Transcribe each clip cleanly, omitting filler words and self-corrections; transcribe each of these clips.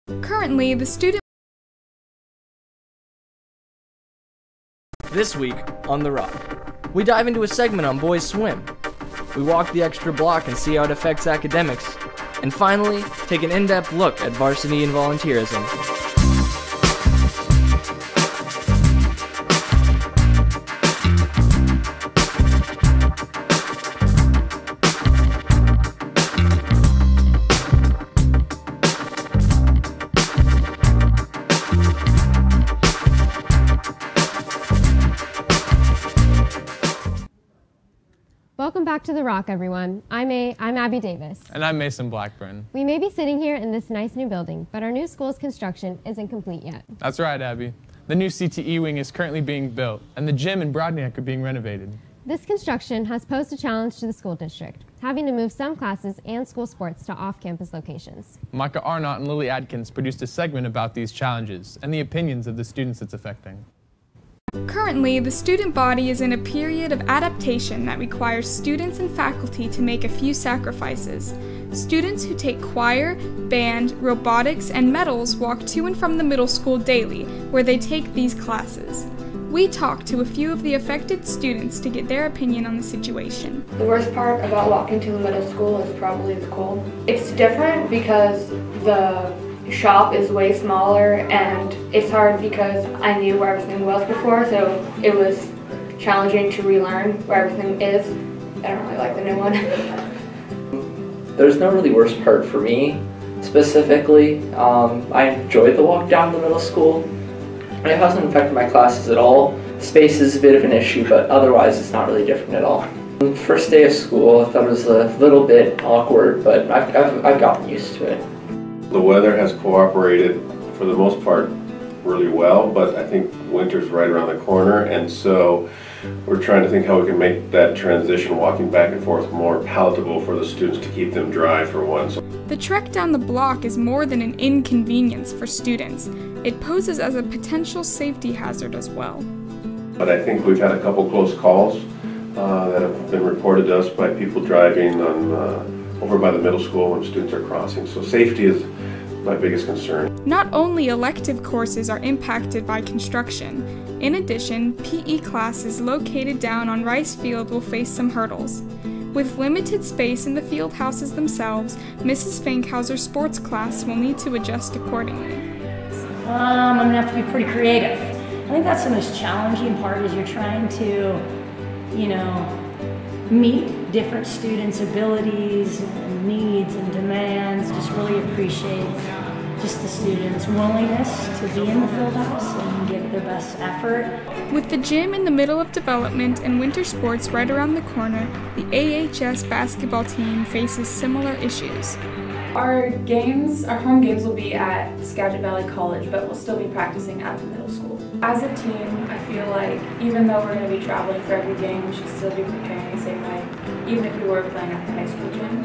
Currently, the student... This week on The Rock, we dive into a segment on boys swim. We walk the extra block and see how it affects academics. And finally, take an in-depth look at varsity and volunteerism. Welcome back to The Rock, everyone. I'm Abby Davis. And I'm Mason Blackburn. We may be sitting here in this nice new building, but our new school's construction isn't complete yet. That's right, Abby. The new CTE wing is currently being built, and the gym and Broadneck are being renovated. This construction has posed a challenge to the school district, having to move some classes and school sports to off-campus locations. Micah Arnott and Lily Adkins produced a segment about these challenges and the opinions of the students it's affecting. Currently, the student body is in a period of adaptation that requires students and faculty to make a few sacrifices. Students who take choir, band, robotics, and medals walk to and from the middle school daily, where they take these classes. We talked to a few of the affected students to get their opinion on the situation. The worst part about walking to the middle school is probably the cold. It's different because the shop is way smaller, and it's hard because I knew where everything was before, so it was challenging to relearn where everything is. I don't really like the new one. There's no really worst part for me specifically. I enjoyed the walk down to the middle school. It hasn't affected my classes at all. Space is a bit of an issue, but otherwise it's not really different at all. First day of school, I thought it was a little bit awkward, but I've gotten used to it. The weather has cooperated for the most part really well, but I think winter's right around the corner, and so we're trying to think how we can make that transition walking back and forth more palatable for the students to keep them dry for one. The trek down the block is more than an inconvenience for students. It poses as a potential safety hazard as well. But I think we've had a couple close calls that have been reported to us by people driving on over by the middle school when students are crossing. So safety is my biggest concern. Not only elective courses are impacted by construction. In addition, PE classes located down on Rice Field will face some hurdles. With limited space in the field houses themselves, Mrs. Fankhauser's sports class will need to adjust accordingly. I'm gonna have to be pretty creative. I think that's the most challenging part, is you're trying to, meet different students' abilities and needs and demands. Just really appreciate just the students' willingness to be in the field house and give their best effort. With the gym in the middle of development and winter sports right around the corner, the AHS basketball team faces similar issues. Our home games will be at Skagit Valley College, but we'll still be practicing at the middle school. As a team, I feel like even though we're going to be traveling for every game, we should still be preparing the same way, even if we were playing at the high school gym.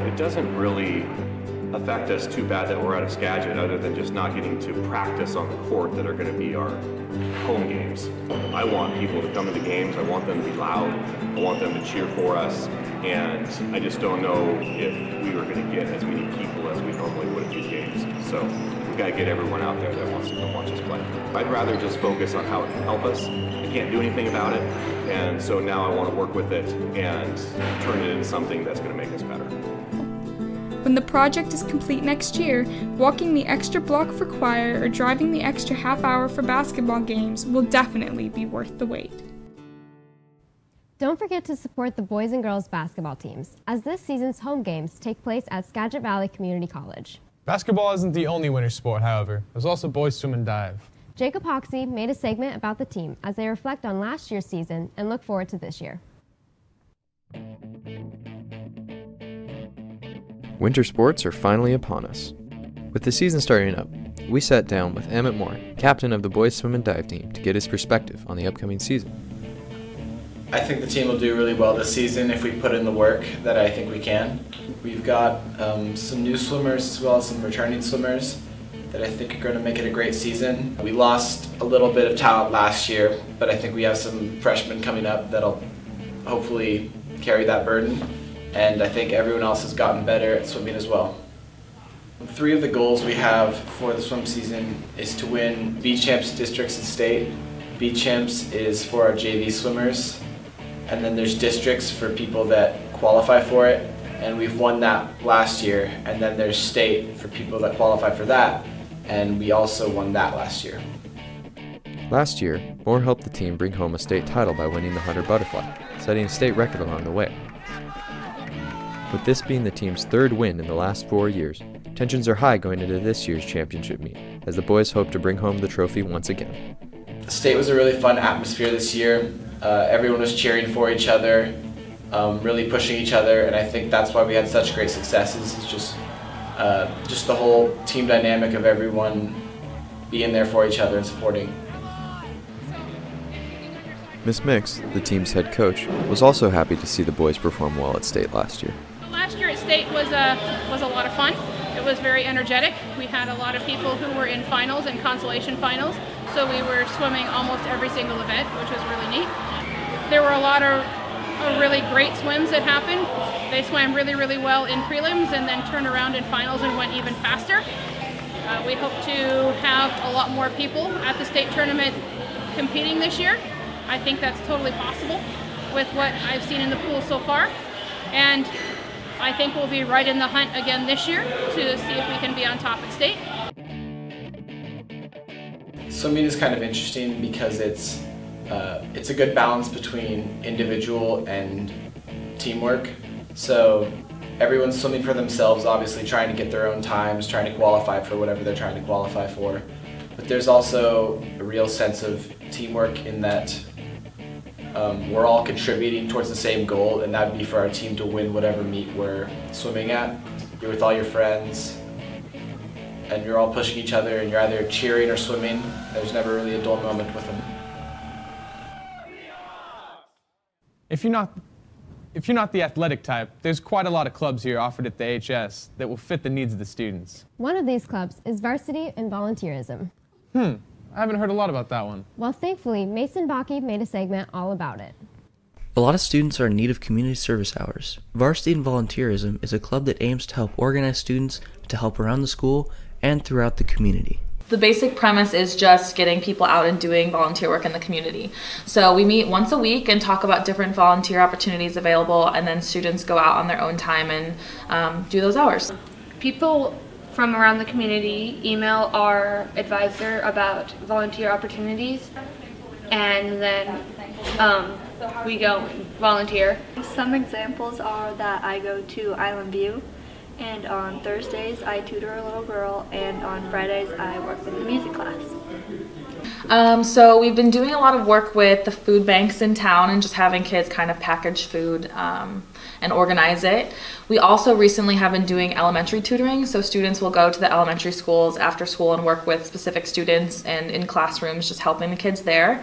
It doesn't really affect us too bad that we're out of Skagit, other than just not getting to practice on the court that are going to be our home games. I want people to come to the games, I want them to be loud, I want them to cheer for us, and I just don't know if we were going to get as many people as we normally would at these games. So we've got to get everyone out there that wants to come watch us play. I'd rather just focus on how it can help us. I can't do anything about it, and so now I want to work with it and turn it into something that's going to make us better. When the project is complete next year, walking the extra block for choir or driving the extra half hour for basketball games will definitely be worth the wait. Don't forget to support the boys and girls basketball teams, as this season's home games take place at Skagit Valley Community College. Basketball isn't the only winter sport, however. There's also boys swim and dive. Jacob Hoxie made a segment about the team as they reflect on last year's season and look forward to this year. Winter sports are finally upon us. With the season starting up, we sat down with Emmett Moore, captain of the boys swim and dive team, to get his perspective on the upcoming season. I think the team will do really well this season if we put in the work that I think we can. We've got some new swimmers as well as some returning swimmers that I think are going to make it a great season. We lost a little bit of talent last year, but I think we have some freshmen coming up that'll hopefully carry that burden. And I think everyone else has gotten better at swimming as well. 3 of the goals we have for the swim season is to win B-Champs districts and state. B-Champs is for our JV swimmers, and then there's districts for people that qualify for it, and we've won that last year. And then there's state for people that qualify for that, and we also won that last year. Last year, Moore helped the team bring home a state title by winning the 100 butterfly, setting a state record along the way. With this being the team's 3rd win in the last 4 years, tensions are high going into this year's championship meet, as the boys hope to bring home the trophy once again. The state was a really fun atmosphere this year. Everyone was cheering for each other, really pushing each other, and I think that's why we had such great successes. It's just the whole team dynamic of everyone being there for each other and supporting. Miss Mix, the team's head coach, was also happy to see the boys perform well at state last year. Last year at state was a lot of fun. It was very energetic. We had a lot of people who were in finals and consolation finals, so we were swimming almost every single event, which was really neat. There were a lot of really great swims that happened. They swam really, really well in prelims and then turned around in finals and went even faster. We hope to have a lot more people at the state tournament competing this year. I think that's totally possible with what I've seen in the pool so far. And I think we'll be right in the hunt again this year to see if we can be on top at state. Swimming is kind of interesting because it's a good balance between individual and teamwork. So everyone's swimming for themselves, obviously trying to get their own times, trying to qualify for whatever they're trying to qualify for. But there's also a real sense of teamwork in that we're all contributing towards the same goal, and that would be for our team to win whatever meet we're swimming at. You're with all your friends, and you're all pushing each other, and you're either cheering or swimming. There's never really a dull moment with them. If you're not the athletic type, there's quite a lot of clubs here offered at the HS that will fit the needs of the students. One of these clubs is Varsity and Volunteerism. I haven't heard a lot about that one. Well, thankfully, Mason Bakke made a segment all about it. A lot of students are in need of community service hours. Varsity and Volunteerism is a club that aims to help organize students to help around the school and throughout the community. The basic premise is just getting people out and doing volunteer work in the community. So we meet once a week and talk about different volunteer opportunities available, and then students go out on their own time and do those hours. People from around the community email our advisor about volunteer opportunities, and then we go and volunteer. Some examples are that I go to Island View, and on Thursdays I tutor a little girl, and on Fridays I work in the music class. So we've been doing a lot of work with the food banks in town and just having kids kind of package food and organize it. We also recently have been doing elementary tutoring, so students will go to the elementary schools after school and work with specific students and in classrooms, just helping the kids there.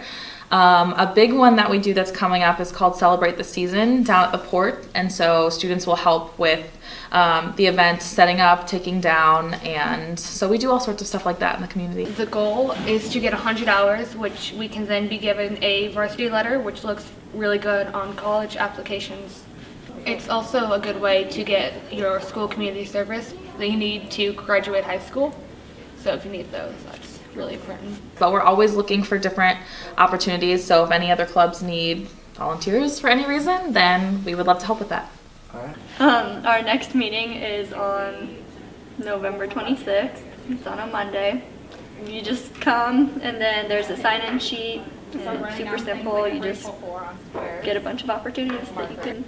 A big one that we do that's coming up is called Celebrate the Season down at the port, and so students will help with the event, setting up, taking down, and so we do all sorts of stuff like that in the community. The goal is to get 100 hours, which we can then be given a varsity letter, which looks really good on college applications. It's also a good way to get your school community service that you need to graduate high school. So if you need those, that's really important. But we're always looking for different opportunities, so if any other clubs need volunteers for any reason, then we would love to help with that. Our next meeting is on November 26th. It's on a Monday. You just come, and then there's a sign-in sheet, and it's super simple. You just get a bunch of opportunities that you can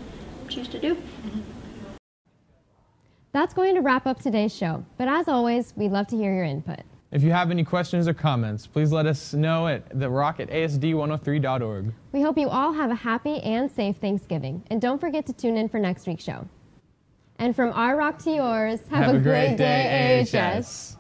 choose to do. That's going to wrap up today's show, but as always, we'd love to hear your input. If you have any questions or comments, please let us know at therock@asd103.org. We hope you all have a happy and safe Thanksgiving, and don't forget to tune in for next week's show. And from our rock to yours, have a great day, AHS.